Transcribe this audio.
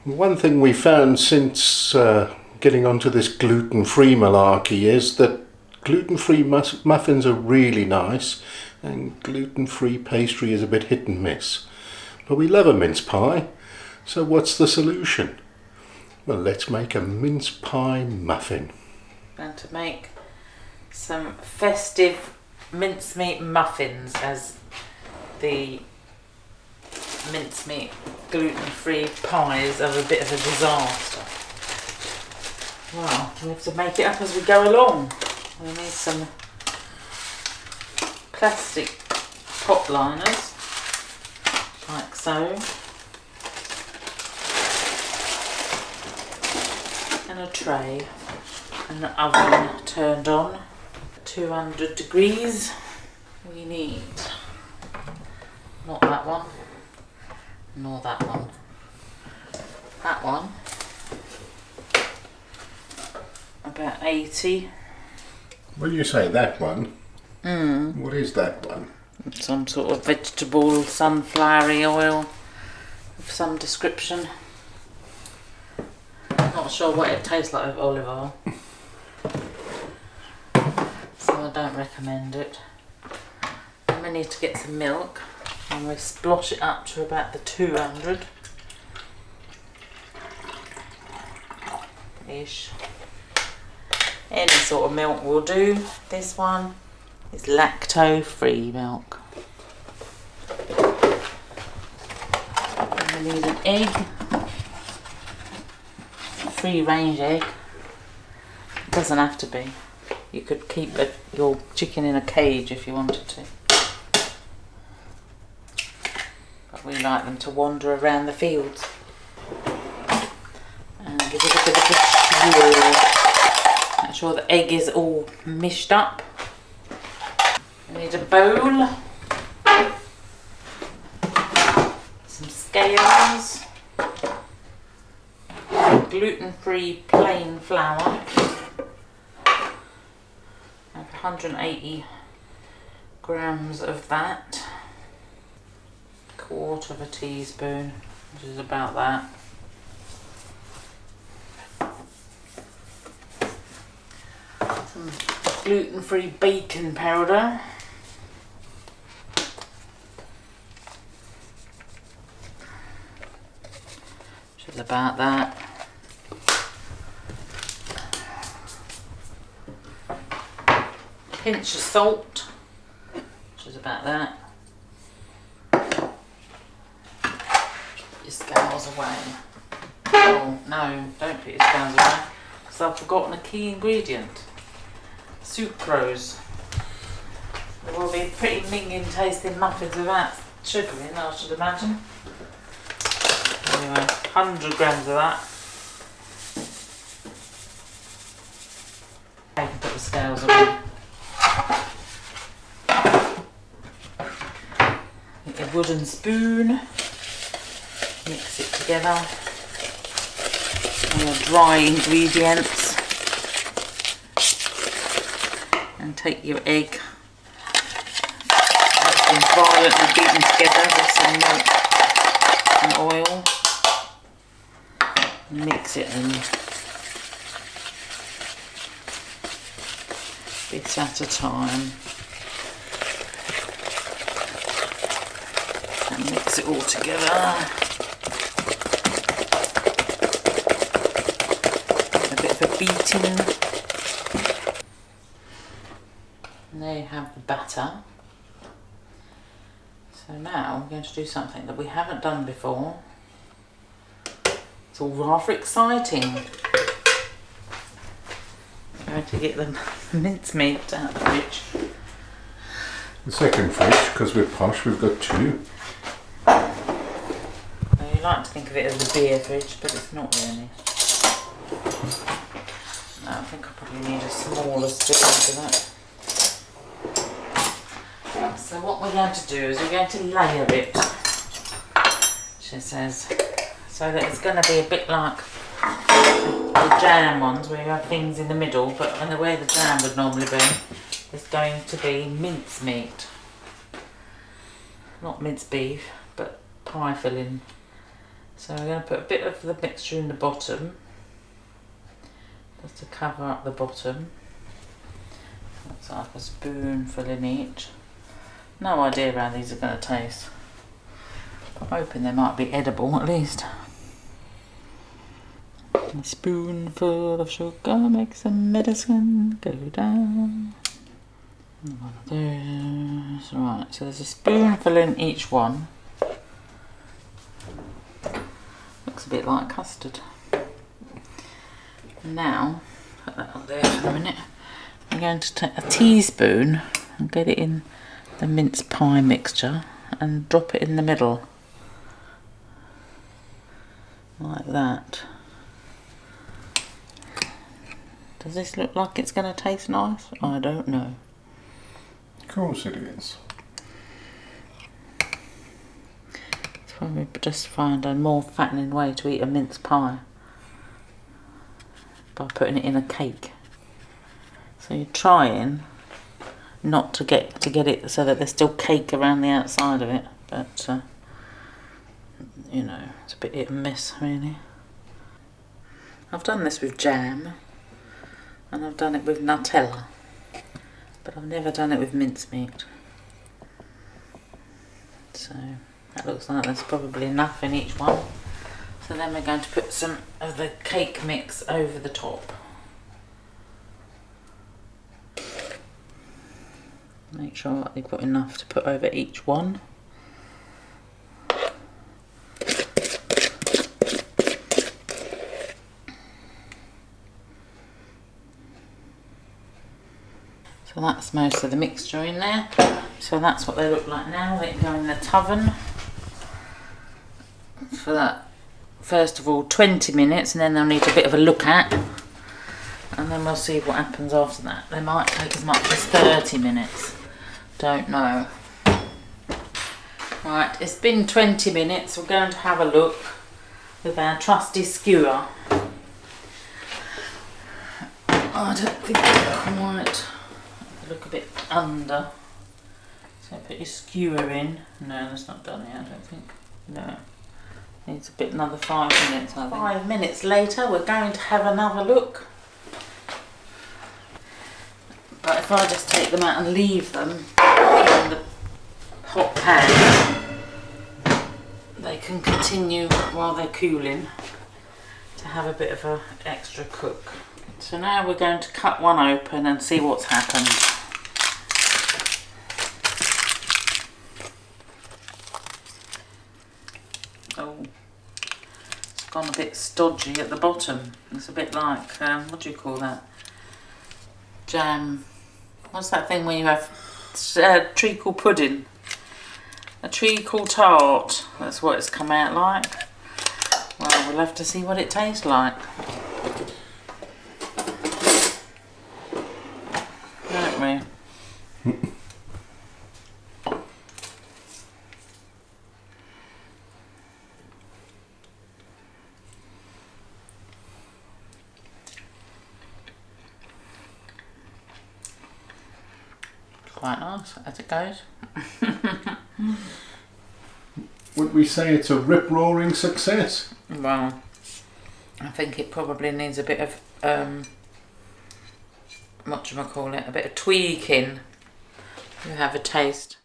One thing we found since getting onto this gluten-free malarkey is that gluten-free muffins are really nice and gluten-free pastry is a bit hit and miss. But we love a mince pie, so what's the solution? Well, let's make a mince pie muffin. I'm going to make some festive mincemeat muffins, as the mincemeat gluten-free pies are a bit of a disaster. Well, we have to make it up as we go along. We need some plastic pot liners, like so, and a tray, and the oven turned on 200 degrees. We need not that one, nor that one. That one about 80. When you say that one, what is that one? Some sort of vegetable sunflowery oil of some description. Not sure what it tastes like with olive oil, so I don't recommend it. And we need to get some milk, and we splosh it up to about the 200 ish. Any sort of milk will do. This one is lactose-free milk. And we need an egg, free-range egg. It doesn't have to be. You could keep your chicken in a cage if you wanted to. But we like them to wander around the fields. And give it a bit of a swirl. Make sure the egg is all mished up. We need a bowl, some scales, gluten-free plain flour, and 180 grams of that, quarter of a teaspoon, which is about that. Some gluten-free baking powder, which is about that. Pinch of salt, which is about that. Put your scales away. Oh no, don't put your scales away, because I've forgotten a key ingredient. Sucrose. There will be pretty minging tasting muffins without sugar in, I should imagine. Anyway, 100 grams of that. I can put the scales away. Get a wooden spoon, mix it together, and the dry ingredients. And take your egg that's been violently beaten together with some milk and oil. Mix it in, bit at a time, and mix it all together. A bit of a beating. And there you have the batter. So now we're going to do something that we haven't done before. It's all rather exciting. I'm going to get the mincemeat out of the fridge. The second fridge, because we're posh, we've got two. Well, you like to think of it as a beer fridge, but it's not really. No, I think I probably need a smaller spoon for that. So what we're going to do is we're going to layer it, she says, so that it's going to be a bit like the jam ones where you have things in the middle, but where the jam would normally be, is going to be mincemeat. Not minced beef, but pie filling So we're going to put a bit of the mixture in the bottom, just to cover up the bottom. That's like a spoonful in each. No idea how these are going to taste. I'm hoping they might be edible at least. A spoonful of sugar makes the medicine go down. One of those. Right, so there's a spoonful in each one. Looks a bit like custard. Now, put that on there for a minute. I'm going to take a teaspoon and get it in the mince pie mixture and drop it in the middle. Like that. Does this look like it's going to taste nice? I don't know. Of course it is. It's probably just find a more fattening way to eat a mince pie by putting it in a cake. So you're trying not to get it so that there's still cake around the outside of it, but you know, it's a bit hit and miss really. I've done this with jam and I've done it with Nutella, but I've never done it with mincemeat. So that looks like there's probably enough in each one. So then we're going to put some of the cake mix over the top. Make sure that you've got enough to put over each one. So that's most of the mixture in there. So that's what they look like now. They can go in the oven for that, first of all 20 minutes, and then they'll need a bit of a look at, and then we'll see what happens after that. They might take as much as 30 minutes. Don't know. Right, it's been 20 minutes. We're going to have a look with our trusty skewer. I don't think it's quite. Look a bit under. So put your skewer in. No, that's not done yet, I don't think. No. Needs a bit, another 5 minutes, I think. 5 minutes later, we're going to have another look. But if I just take them out and leave them in the hot pan, they can continue while they're cooling to have a bit of an extra cook. So now we're going to cut one open and see what's happened. Oh, it's gone a bit stodgy at the bottom. It's a bit like, what do you call that? Jam. What's that thing when you have treacle pudding? A treacle tart. That's what it's come out like. Well, we'll have to see what it tastes like. Don't we? Quite nice as it goes. Would we say it's a rip-roaring success? Well, I think it probably needs a bit of whatchamacallit, a bit of tweaking. You have a taste.